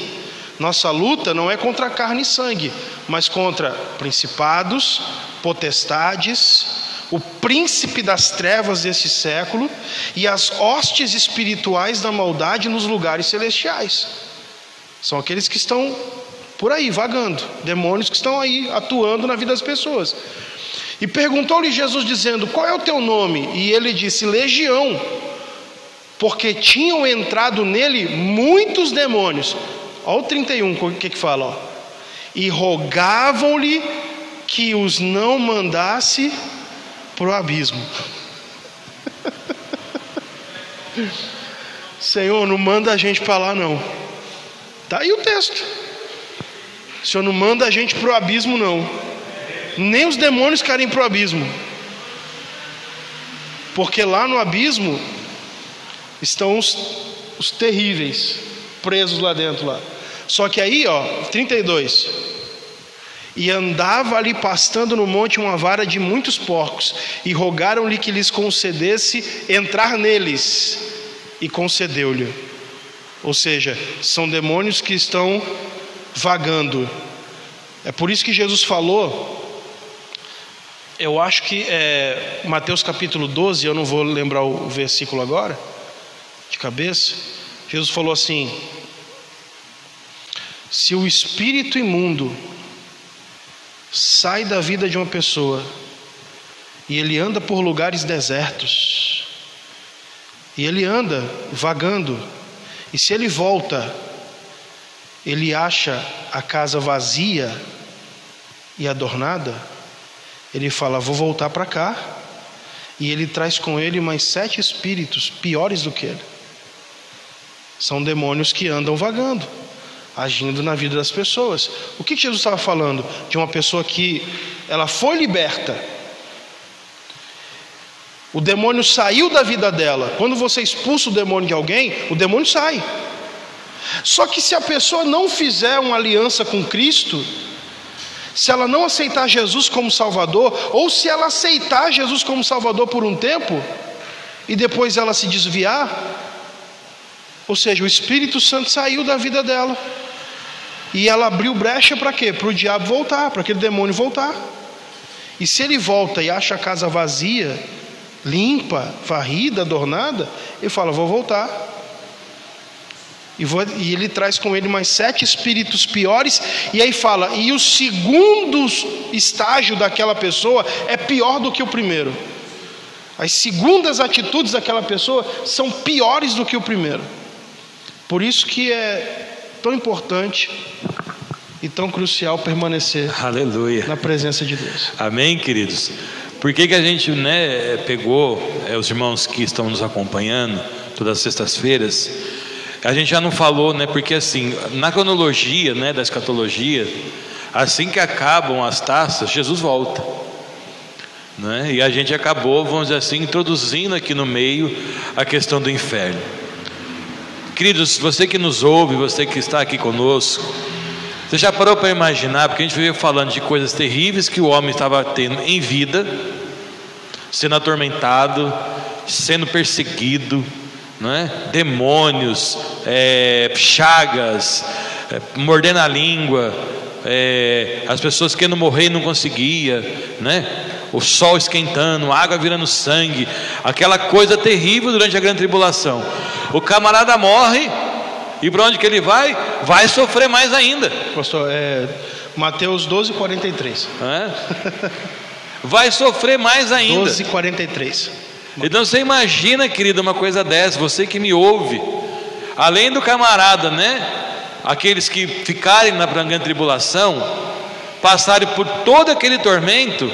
Speaker 2: nossa luta não é contra carne e sangue, mas contra principados, potestades, o príncipe das trevas desse século e as hostes espirituais da maldade nos lugares celestiais. São aqueles que estão por aí vagando, demônios que estão aí atuando na vida das pessoas. E perguntou-lhe Jesus dizendo: qual é o teu nome? E ele disse: Legião, porque tinham entrado nele muitos demônios. Olha o 31, o que fala? Ó. E rogavam-lhe que os não mandasse para o abismo. Senhor, não manda a gente para lá não. Está aí o texto. O Senhor não manda a gente para o abismo não. Nem os demônios querem ir para o abismo, porque lá no abismo estão os terríveis presos lá dentro lá. Só que aí, 32. E andava ali pastando no monte uma vara de muitos porcos, e rogaram-lhe que lhes concedesse entrar neles, e concedeu-lhe. Ou seja, são demônios que estão vagando. É por isso que Jesus falou, eu acho que é Mateus capítulo 12, eu não vou lembrar o versículo agora de cabeça. Jesus falou assim: se o espírito imundo sai da vida de uma pessoa e ele anda por lugares desertos, e ele anda vagando, e se ele volta, ele acha a casa vazia e adornada, ele fala: vou voltar para cá. E ele traz com ele mais 7 espíritos piores do que ele. São demônios que andam vagando, agindo na vida das pessoas. O que Jesus estava falando? De uma pessoa que ela foi liberta, o demônio saiu da vida dela. Quando você expulsa o demônio de alguém, o demônio sai. Só que se a pessoa não fizer uma aliança com Cristo, se ela não aceitar Jesus como Salvador, ou se ela aceitar Jesus como Salvador por um tempo e depois ela se desviar, ou seja, o Espírito Santo saiu da vida dela e ela abriu brecha para quê? Para o diabo voltar, para aquele demônio voltar. E se ele volta e acha a casa vazia, limpa, varrida, adornada, ele fala: vou voltar. E ele traz com ele mais 7 espíritos piores. E aí fala: e o segundo estágio daquela pessoa é pior do que o primeiro. As segundas atitudes daquela pessoa são piores do que o primeiro. Por isso que é tão importante e tão crucial permanecer
Speaker 1: Aleluia.
Speaker 2: na presença de Deus.
Speaker 1: Amém, queridos? Por que a gente pegou os irmãos que estão nos acompanhando todas as sextas-feiras? A gente já não falou, porque assim, na cronologia da escatologia, assim que acabam as taças, Jesus volta, e a gente acabou, vamos dizer assim, introduzindo aqui no meio a questão do inferno. Queridos, você que nos ouve, você que está aqui conosco, você já parou para imaginar, porque a gente veio falando de coisas terríveis que o homem estava tendo em vida, sendo atormentado, sendo perseguido, demônios, chagas, mordendo a língua, as pessoas querendo morrer e não conseguia, o sol esquentando, a água virando sangue, aquela coisa terrível durante a grande tribulação. O camarada morre, e para onde que ele vai? Vai sofrer mais ainda.
Speaker 2: Pastor, Mateus 12:43.
Speaker 1: Vai sofrer mais ainda.
Speaker 2: 12:43.
Speaker 1: Então você imagina, querido, uma coisa dessa, você que me ouve, além do camarada, aqueles que ficarem na grande tribulação, passarem por todo aquele tormento,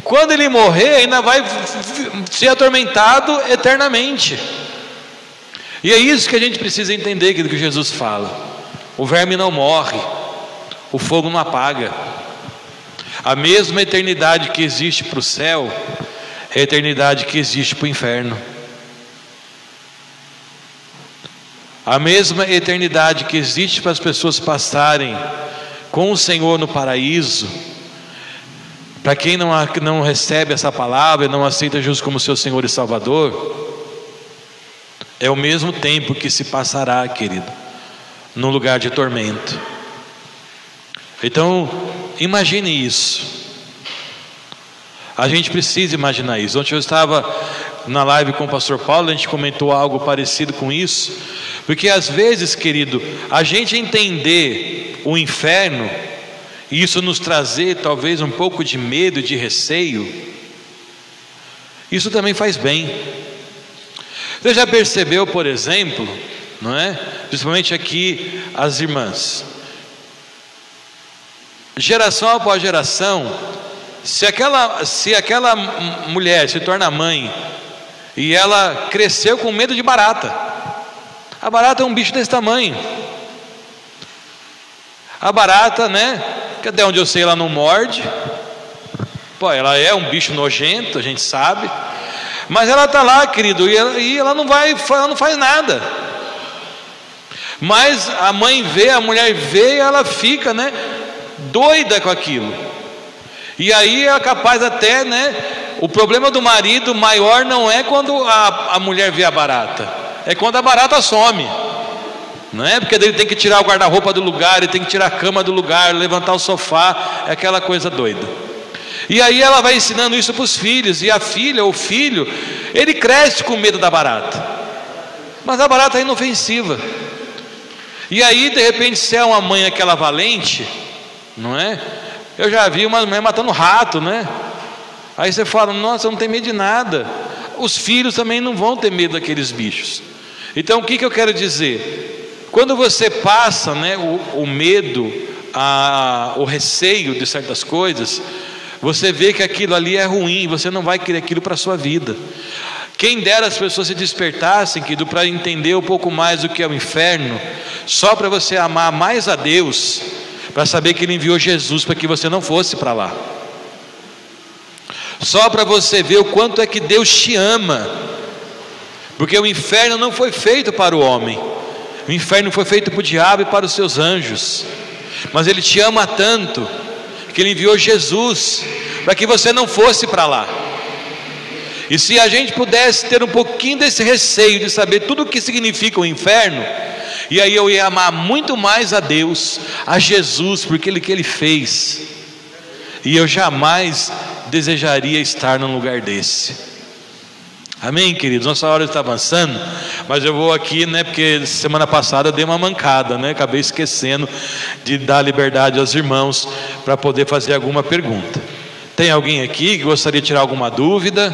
Speaker 1: quando ele morrer ainda vai ser atormentado eternamente. E é isso que a gente precisa entender, que Jesus fala: o verme não morre, o fogo não apaga. A mesma eternidade que existe para o céu é a eternidade que existe para o inferno. A mesma eternidade que existe para as pessoas passarem com o Senhor no paraíso, para quem não recebe essa palavra e não aceita Jesus como seu Senhor e Salvador, é o mesmo tempo que se passará, querido, num lugar de tormento. Então, imagine isso. A gente precisa imaginar isso. Ontem eu estava na live com o pastor Paulo, a gente comentou algo parecido com isso, porque às vezes, querido, a gente entender o inferno, e isso nos trazer talvez um pouco de medo, de receio, isso também faz bem. Você já percebeu, por exemplo, principalmente aqui as irmãs, geração após geração, se aquela mulher se torna mãe e ela cresceu com medo de barata, a barata é um bicho desse tamanho. A barata, que até onde eu sei ela não morde, ela é um bicho nojento, a gente sabe, mas ela está lá, querido, e ela não faz nada. Mas a mãe vê, a mulher vê, e ela fica, doida com aquilo. E aí é capaz até, o problema do marido maior não é quando a mulher vê a barata, é quando a barata some. Porque ele tem que tirar o guarda-roupa do lugar, ele tem que tirar a cama do lugar, levantar o sofá, é aquela coisa doida. E aí ela vai ensinando isso para os filhos, e a filha ou o filho, ele cresce com medo da barata, mas a barata é inofensiva. E aí de repente, se é uma mãe aquela valente, eu já vi uma mãe matando rato, aí você fala: nossa, não tem medo de nada. Os filhos também não vão ter medo daqueles bichos. Então o que eu quero dizer? Quando você passa o medo, o receio de certas coisas, você vê que aquilo ali é ruim, você não vai querer aquilo para a sua vida. Quem dera as pessoas se despertassem, querido, para entender um pouco mais o que é o inferno, só para você amar mais a Deus, para saber que Ele enviou Jesus para que você não fosse para lá, só para você ver o quanto é que Deus te ama, porque o inferno não foi feito para o homem, o inferno foi feito para o diabo e para os seus anjos, mas Ele te ama tanto que Ele enviou Jesus para que você não fosse para lá. E se a gente pudesse ter um pouquinho desse receio de saber tudo o que significa o inferno, e aí eu ia amar muito mais a Deus, a Jesus, por aquilo que Ele fez, e eu jamais desejaria estar num lugar desse. Amém, queridos? Nossa hora está avançando, mas eu vou aqui, porque semana passada eu dei uma mancada, acabei esquecendo de dar liberdade aos irmãos para poder fazer alguma pergunta. Tem alguém aqui que gostaria de tirar alguma dúvida,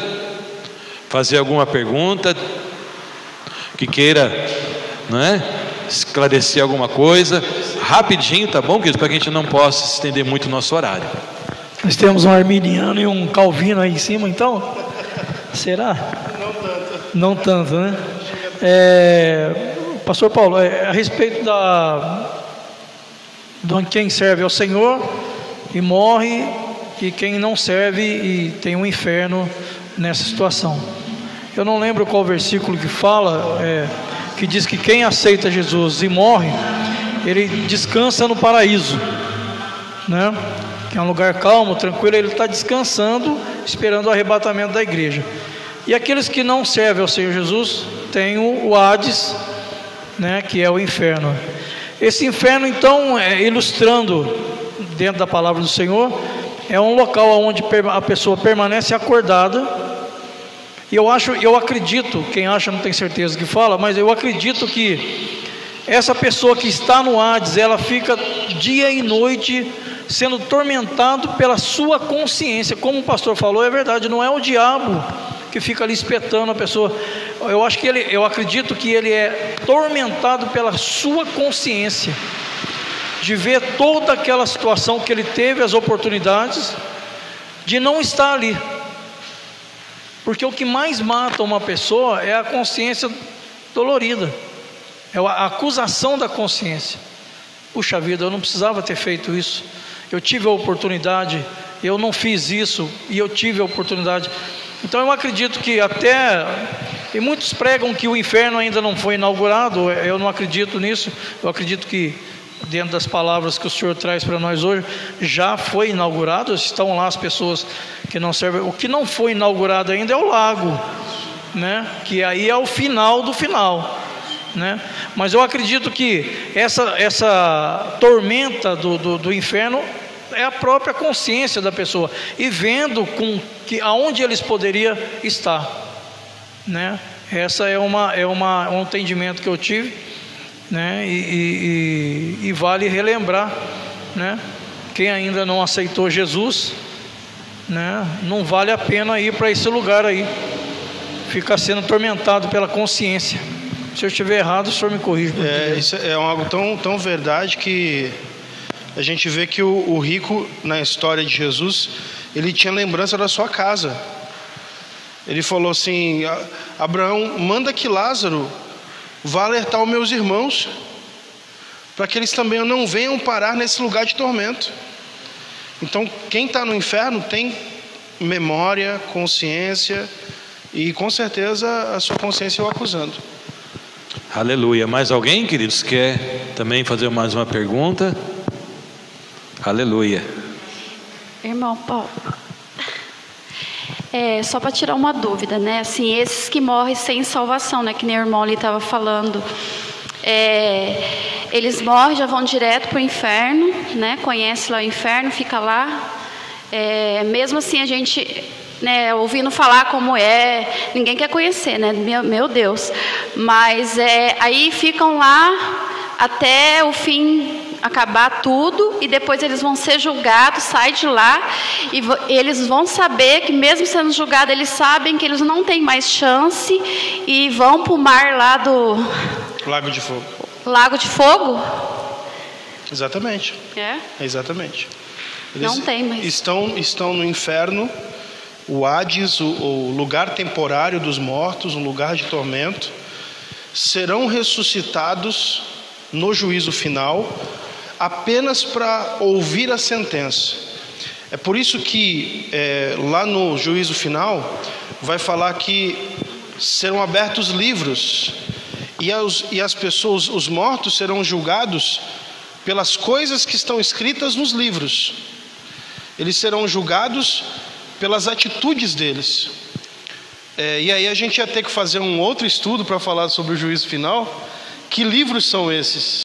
Speaker 1: fazer alguma pergunta, que queira, esclarecer alguma coisa? rapidinho, tá bom, queridos? Para que a gente não possa estender muito o nosso horário.
Speaker 3: Nós temos um arminiano e um calvino aí em cima, então? Será? Não tanto, né? Pastor Paulo, a respeito de quem serve ao Senhor e morre, e quem não serve e tem um inferno nessa situação. Eu não lembro qual versículo que fala, que diz que quem aceita Jesus e morre, ele descansa no paraíso, né? Que é um lugar calmo, tranquilo, ele está descansando, esperando o arrebatamento da igreja. E aqueles que não servem ao Senhor Jesus, tem o Hades, né? Que é o inferno. Esse inferno, então, ilustrando dentro da palavra do Senhor, é um local onde a pessoa permanece acordada. E eu acredito, quem acha não tem certeza que fala, mas eu acredito que essa pessoa que está no Hades, ela fica dia e noite sendo tormentado pela sua consciência. Como o pastor falou, é verdade, não é o diabo que fica ali espetando a pessoa. Eu acredito que ele é tormentado pela sua consciência, de ver toda aquela situação que ele teve, as oportunidades de não estar ali. Porque o que mais mata uma pessoa é a consciência dolorida, é a acusação da consciência. Puxa vida, eu não precisava ter feito isso, eu tive a oportunidade, eu não fiz isso e eu tive a oportunidade. Então eu acredito que e muitos pregam que o inferno ainda não foi inaugurado. Eu não acredito nisso. Eu acredito que dentro das palavras que o Senhor traz para nós hoje, já foi inaugurado, estão lá as pessoas que não servem. O que não foi inaugurado ainda é o lago, né? Que aí é o final do final, né? Mas eu acredito que essa tormenta do inferno é a própria consciência da pessoa, e vendo aonde eles poderiam estar, né? Essa é um entendimento que eu tive, né? E vale relembrar, né? Quem ainda não aceitou Jesus, né? Não vale a pena ir para esse lugar aí, ficar sendo atormentado pela consciência. Se eu estiver errado, o senhor me corrige.
Speaker 2: Isso é algo tão verdade que a gente vê que o rico, na história de Jesus, ele tinha lembrança da sua casa. Ele falou assim: Abraão, manda que Lázaro vá alertar os meus irmãos, para que eles também não venham parar nesse lugar de tormento. Então, quem está no inferno tem memória, consciência, e com certeza a sua consciência o acusando.
Speaker 1: Aleluia. Mais alguém, queridos, quer também fazer mais uma pergunta? Aleluia.
Speaker 4: Irmão Paulo, só para tirar uma dúvida, né? Assim, esses que morrem sem salvação, né? Que nem o irmão ali estava falando, eles morrem, já vão direto para o inferno, né? Conhece lá o inferno, fica lá. Mesmo assim, a gente, né, ouvindo falar como ninguém quer conhecer, né? Meu Deus. Mas aí ficam lá até o fim, acabar tudo, e depois eles vão ser julgados, saem de lá, e eles vão saber que mesmo sendo julgados, eles sabem que eles não têm mais chance, e vão para o mar lá do...
Speaker 2: Lago de Fogo.
Speaker 4: Lago de Fogo?
Speaker 2: Exatamente. Exatamente. Eles
Speaker 4: não tem mais.
Speaker 2: Estão no inferno, o Hades, o lugar temporário dos mortos, um lugar de tormento. Serão ressuscitados no juízo final, apenas para ouvir a sentença. É por isso que lá no juízo final vai falar que serão abertos livros, e as pessoas, os mortos, serão julgados pelas coisas que estão escritas nos livros. Eles serão julgados pelas atitudes deles. E aí a gente ia ter que fazer um outro estudo para falar sobre o juízo final. Que livros são esses?